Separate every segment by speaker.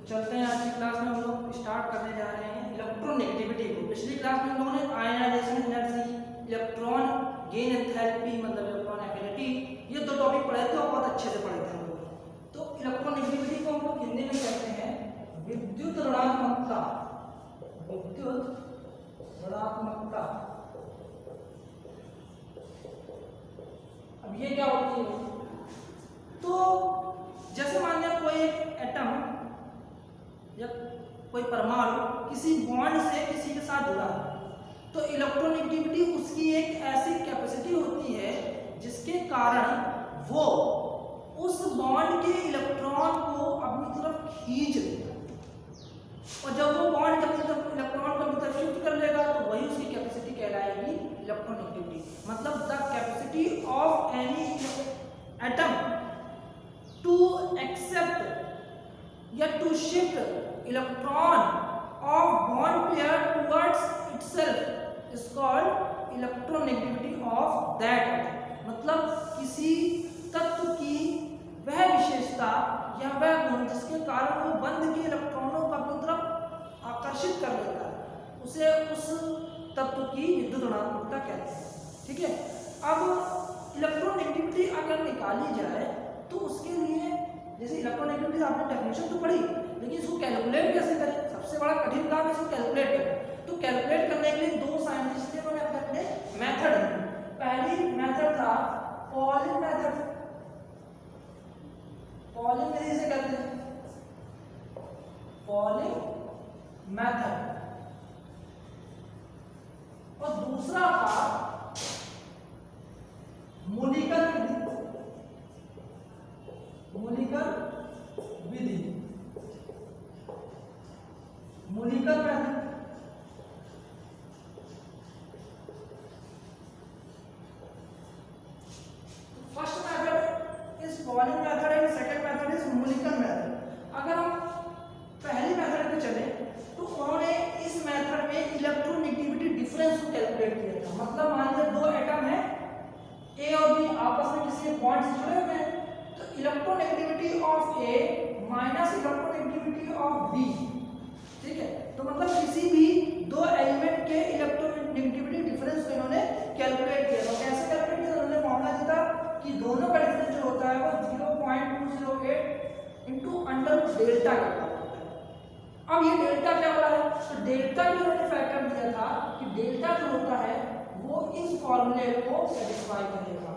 Speaker 1: चलते हैं, आज की क्लास में हम लोग स्टार्ट करने जा रहे हैं इलेक्ट्रोनेगेटिविटी को। पिछली क्लास में हम लोगों ने ionisation energy, electron gain enthalpy मतलब इलेक्ट्रॉन एफिनिटी, ये दो टॉपिक पढ़े थे और बहुत अच्छे से पढ़े थे हम लोग। तो इलेक्ट्रोनेगेटिविटी को हम लोग हिंदी में कहते हैं विद्युत ऋणात्मकता। विद्युत ऋणात्मकता अब ये क्या होती है? तो जैसे मान लिया कोई एक एटम या कोई परमाणु किसी बॉन्ड से किसी के साथ जुड़ा है, तो इलेक्ट्रोनेगेटिविटी उसकी एक ऐसी कैपेसिटी होती है जिसके कारण वो उस बॉन्ड के इलेक्ट्रॉन को अपनी तरफ खींच लेगा, और जब वो बॉन्ड अपनी तरफ इलेक्ट्रॉन को अपनी तरफ शिफ्ट कर लेगा तो वही उसकी कैपेसिटी कहलाएगी इलेक्ट्रोनेगेटिविटी। मतलब the capacity of any atom to accept या to shift electron of bond pair towards itself is called electronegativity of that atom. मतलब किसी तत्व की वह विशेषता या वह गुण जिसके कारण वो बंद के इलेक्ट्रॉनों को अपनी तरफ आकर्षित कर लेता है, उसे उस तत्व की विद्युत ऋणात्मकता कहते हैं। ठीक है, अब इलेक्ट्रोनेगेटिविटी अगर निकाली जाए तो उसके लिए, जैसे इलेक्ट्रोनेगेटिविटी आपने डेफिनेशन तो पढ़ी, लेकिन इसको कैलकुलेट कैसे करें? सबसे बड़ा कठिन काम है इसको कैलकुलेट करें। तो कैलकुलेट करने के लिए दो साइंटिस्ट थे, उन्होंने अपने मेथड दी। पहली मेथड था पॉलिंग मेथड। पॉलिंग इसे कहते हैं पॉलिंग मेथड, और दूसरा था मूलिकन विधि। मूलिकन विधि, Mulliken method. First method is Pauling method and second method is Mulliken method. अगर हम पहली मेथड पे चले तो उन्होंने इस मेथड में इलेक्ट्रोनेगेटिविटी डिफरेंस को कैलकुलेट किया था। मतलब मान लिया दो एटम है ए और बी, आपस में किसी बॉन्ड से जुड़े हुए हैं, तो electronegativity of A minus electronegativity of B, ठीक है, तो मतलब किसी भी दो एलिमेंट के इलेक्ट्रोनेगेटिविटी डिफरेंस को इन्होंने कैलकुलेट किया। तो कैसे कैलकुलेट किया? उन्होंने फॉर्मूला दिया कि दोनों का डिफरेंस जो होता है वो 0.208 इनटू अंडर डेल्टा का होता है। अब ये डेल्टा क्या हो रहा है? तो डेल्टा जो उन्होंने फैक्टर दिया था कि डेल्टा जो होता है वो इस फॉर्मूले को सेटिस्फाई करेगा।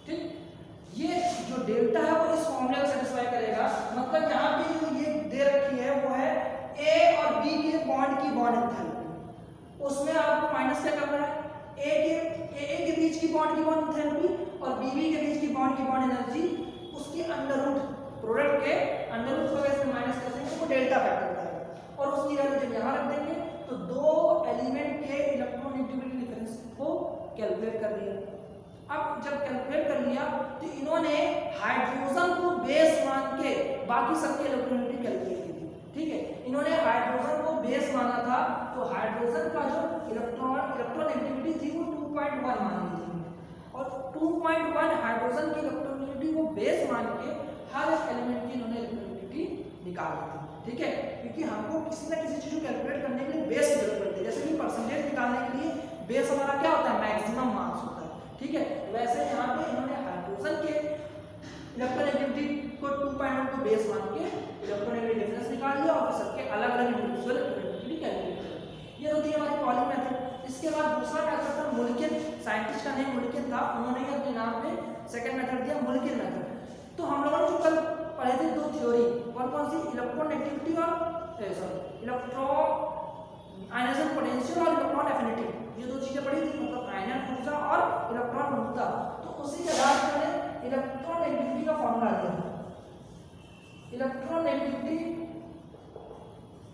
Speaker 1: ठीक, ये जो डेल्टा है वो इस फॉर्मूले को सेटिस्फाई करेगा। मतलब यहाँ पे जो ये दे रखी है वो है ए और बी के बॉन्ड की बॉन्ड एंथैल्पी, उसमें आपको माइनस क्या करना है? ए के बीच की बॉन्ड की बॉन्ड एंथैल्पी और बी के बीच की बॉन्ड एनर्जी, उसकी अंडर रूट प्रोडक्ट के अंडर रूट को इसमें माइनस कर देंगे, वो डेल्टा फैक्टर आएगा, और उसकी वैल्यू जब यहाँ रख देंगे तो दो एलिमेंट के इलेक्ट्रोनेगेटिविटी डिफरेंस को कैलकुलेट कर लिया। अब जब कैलकुलेट कर लिया तो इन्होंने हाइड्रोजन को बेस मान के बाकी सबके इलेक्ट्रोनेगेटिविटी कैलकुलेट की थी। ठीक है, इन्होंने हाइड्रोजन को बेस माना था, तो हाइड्रोजन का जो इलेक्ट्रोनेगेटिविटी थी वो 2.1 मानी थी, और 2.1 हाइड्रोजन की इलेक्ट्रोनेगेटिविटी को बेस मान के हर एलिमेंट की इन्होंने इलेक्ट्रोनेगेटिविटी निकाल दी। ठीक है, क्योंकि हमको किसी ना किसी चीज को कैलकुलेट करने के लिए बेस की जरूरत पड़ती है। जैसे कि परसेंटेज निकालने के लिए बेस हमारा क्या होता है? मैक्सिमम मार्क्स होता है। ठीक है, वैसे यहाँ पे इन्होंने हाइड्रोजन के इलेक्ट्रोनेगेटिविटी को 2.1 को बेस मान के इलेक्ट्रोनेगेटिव डिफरेंस निकाल लिया, और फिर सबके अलग अलग इंडिविजुअल इलेक्ट्रोनेगेटिविटी कैलकुलेट कर। ये होती है हमारी पॉलिंग मेथड। इसके बाद दूसरा मेथड था मूलिकन। साइंटिस्ट का नेम मूलिकन था, उन्होंने ही अपने नाम पे सेकंड मेथड दिया मूलिकन मेथड। तो हम लोगों ने जो कल पढ़े थे दो थ्योरी, कौन सी? इलेक्ट्रोनेगेटिविटी और आयनाइजेशन पोटेंशियल और इलेक्ट्रॉन एफिनिटी, ये दो चीजें पढ़ी थी। मतलब आयनन ऊर्जा और इलेक्ट्रॉन ऊर्जा। तो उसी के आधार पर मैंने इलेक्ट्रोनेगेटिविटी का फॉर्मूला दिया। इलेक्ट्रोनेगेटिविटी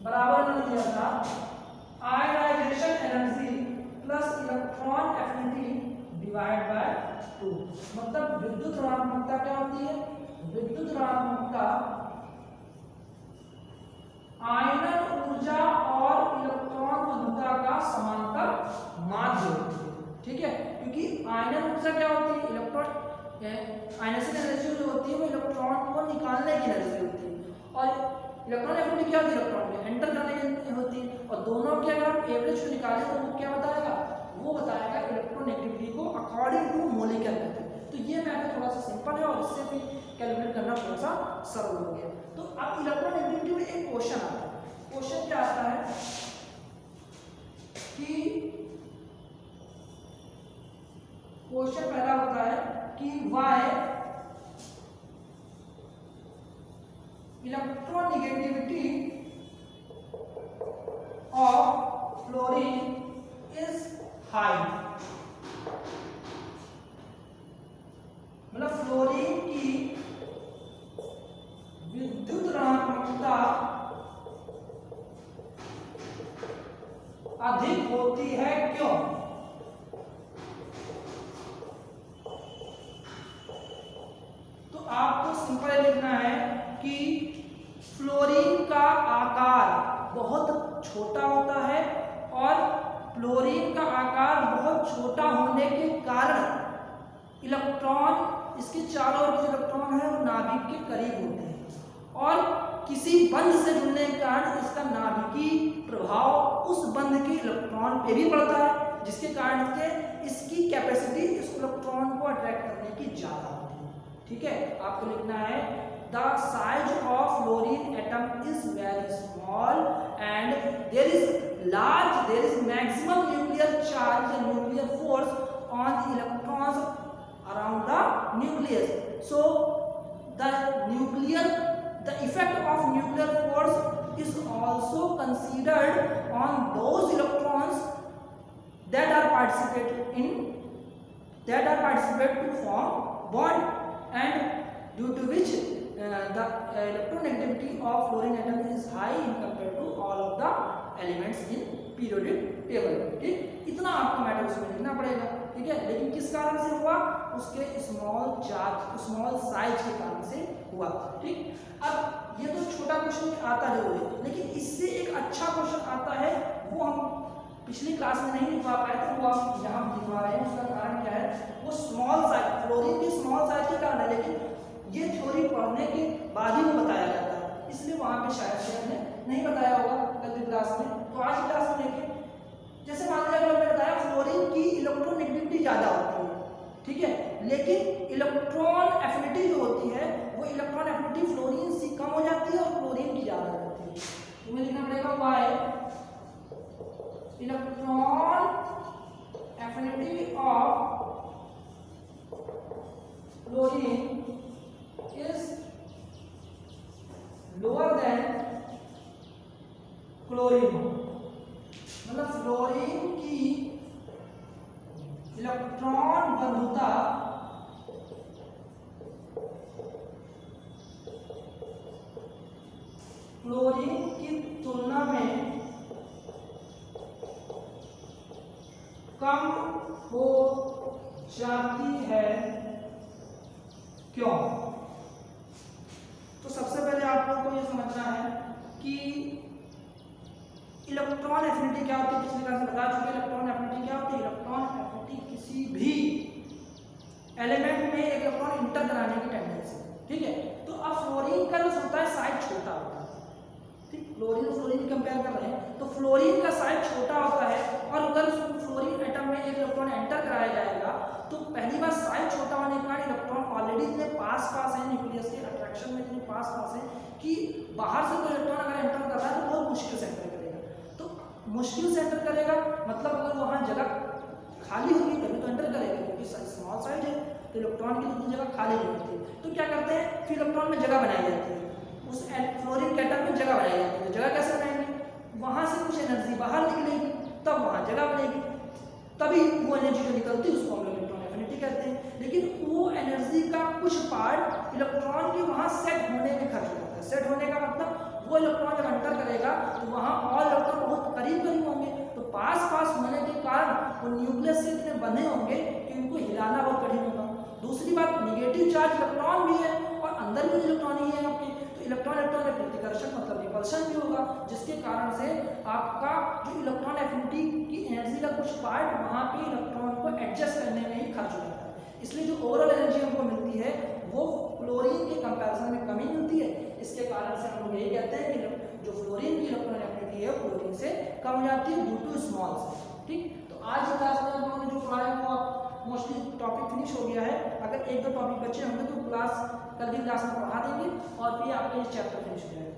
Speaker 1: बराबर मैंने दिया था ionisation energy plus electron affinity divide by 2। मतलब विद्युत ऋणात्मकता क्या होती है? विद्युत ऋणात्मकता आयनन ऊर्जा और इलेक्ट्रॉन ऊर्जा का समांतर माध्य होती है। ठीक है, क्योंकि आयनन ऊर्जा क्या होती है, इलेक्ट्रॉन आयनेशन एनर्जी जो होती है वो इलेक्ट्रॉन को निकालने की एनर्जी होती है, और इलेक्ट्रॉन एफिनिटी क्या होती है, इलेक्ट्रॉन में एंटर करने की होती है। और दोनों की अगर हम एवरेज को निकालें तो वो क्या बताएगा, वो बताएगा इलेक्ट्रोनेगेटिविटी को अकॉर्डिंग टू मोलिकुलर मेथड। तो ये मैथड थोड़ा सा सिंपल है और इससे भी कैलकुलेट करना थोड़ा सा सरल हो गया। तो अब इलेक्ट्रोनेगेटिविटी में एक क्वेश्चन आता है, क्वेश्चन क्या आता है कि क्वेश्चन पहला होता है कि why electronegativity of fluorine is high, मतलब फ्लोरीन की विद्युत ऋणात्मकता अधिक होती है, क्यों? तो आपको सिंपल लिखना है कि फ्लोरीन का आकार बहुत छोटा होता है और फ्लोरीन का आकार बहुत छोटा होने के कारण इलेक्ट्रॉन, इसके चारों ओर के इलेक्ट्रॉन है वो नाभिक के करीब होते हैं और किसी बंध से जुड़ने के कारण इसका नाभिकीय प्रभाव उस बंध के इलेक्ट्रॉन पे भी पड़ता है, जिसके कारण इसकी कैपेसिटी इस इलेक्ट्रॉन को अट्रैक्ट करने की ज्यादा होती है। ठीक है, आपको लिखना है the size of fluorine atom is very small and there is maximum nuclear charge and nuclear force on the electrons around the nucleus. So the effect of nuclear force is also considered on those electrons that are participate to form bond, and due to which the electronegativity of fluorine atom is high in compared to all of the elements in periodic table. ठीक, इतना आपको matter उसमें लिखना पड़ेगा। ठीक है, लेकिन किस कारण से हुआ, उसके स्मॉल साइज के कारण से हुआ। ठीक, अब ये तो छोटा क्वेश्चन आता जरूर है, लेकिन इससे एक अच्छा क्वेश्चन आता है, वो हम पिछली क्लास में नहीं लिखवा पाए थे, वो हम यहाँ लिखवा रहे हैं। उसका कारण क्या है, वो स्मॉल साइज, फ्लोरीन की स्मॉल साइज के कारण है, लेकिन ये थ्योरी पढ़ने के बाद ही वो बताया जाता है, इसलिए वहाँ पे शायद से हमने नहीं बताया होगा कल की क्लास में। तो आज की क्लास में देखिए, जैसे मान लिया मैंने बताया फ्लोरीन की इलेक्ट्रोनेगेटिविटी ज़्यादा होती है, ठीक है, लेकिन इलेक्ट्रॉन एफिनिटी जो होती है वो इलेक्ट्रॉन एफिनिटी फ्लोरीन से कम हो जाती है और फ्लोरीन की ज़्यादा हो जाती है। तुम्हें लिखना पड़ेगा why electron affinity of fluorine is lower than chlorine, मतलब फ्लोरीन की इलेक्ट्रॉन बंधुता क्लोरीन की तुलना में कम हो जाती है, क्यों? तो सबसे पहले आप लोगों को यह समझना है कि इलेक्ट्रॉन एफिनिटी क्या होती है, पिछले क्लास में बता चुके। इलेक्ट्रॉन एफिनिटी क्या होती है, इलेक्ट्रॉन एफिनिटी किसी भी एलिमेंट में एक इलेक्ट्रॉन इंटर कराने की टेंडेंसी। ठीक है, तो अब फ्लोरीन का जो होता है साइज छोटा होता है। ठीक, फ्लोरीन कंपेयर कर रहे हैं तो फ्लोरीन का साइज छोटा होता है, और अगर फ्लोरीन एटम में एक इलेक्ट्रॉन एंटर कराया जाएगा तो पहली बार साइज छोटा होने के कारण इलेक्ट्रॉन ऑलरेडी इतने पास है न्यूक्लियस के अट्रैक्शन में, इतने पास है कि बाहर से कोई इलेक्ट्रॉन अगर एंटर कर रहा है तो बहुत मुश्किल से एंटर करेगा। तो मुश्किल से एंटर करेगा मतलब अगर वहाँ जगह खाली होगी तभी तो एंटर करेगा, क्योंकि स्मॉल साइज है तो इलेक्ट्रॉन की उतनी जगह खाली नहीं होती। तो क्या करते हैं, फिर इलेक्ट्रॉन में जगह बनाई जाती है, उस फ्लोरीन के एटम में जगह बनाई जाती है। जगह कैसे बनाएंगे, वहाँ से कुछ एनर्जी बाहर निकलेगी तब वहाँ जगह बनेगी, तभी वो एनर्जी जो निकलती है उसको हम लोग इलेक्ट्रॉन एफिनिटी कहते हैं। लेकिन वो एनर्जी का कुछ पार्ट इलेक्ट्रॉन की वहाँ सेट होने में खर्च होता है। सेट होने का मतलब वो इलेक्ट्रॉन जब एंटर करेगा तो वहाँ और इलेक्ट्रॉन बहुत करीब होंगे, तो पास होने के कारण वो न्यूक्लियस से इतने बंधे होंगे कि उनको हिलाना बहुत कठिन होगा। दूसरी बात, निगेटिव चार्ज इलेक्ट्रॉन भी है और अंदर भी इलेक्ट्रॉन ही है आपके, तो इलेक्ट्रॉन इलेक्ट्रॉन प्रतिकर्षण मतलब रिपल्शन भी होगा, जिसके कारण से आपका जो इलेक्ट्रॉन एफिनिटी की एनर्जी का कुछ पार्ट वहाँ पे इलेक्ट्रॉन को एडजस्ट करने में ही खर्च हो जाता है। इसलिए जो ओवरऑल एनर्जी हमको मिलती है वो फ्लोरीन के कंपैरिजन में कमी मिलती है। इसके कारण से हम लोग यही कहते हैं कि जो फ्लोरीन की इलेक्ट्रॉन एफिनिटी है फ्लोरीन से कम हो जाती है ड्यू टू स्मॉल साइज। ठीक, तो आज की क्लास में हम लोगों ने जो पढ़ा है वो मोस्टली टॉपिक फिनिश हो गया है। अगर एक दो टॉपिक बचे होंगे तो कल की क्लास में पढ़ा देंगे और फिर आपके ये चैप्टर फिनिश हो जाएगा।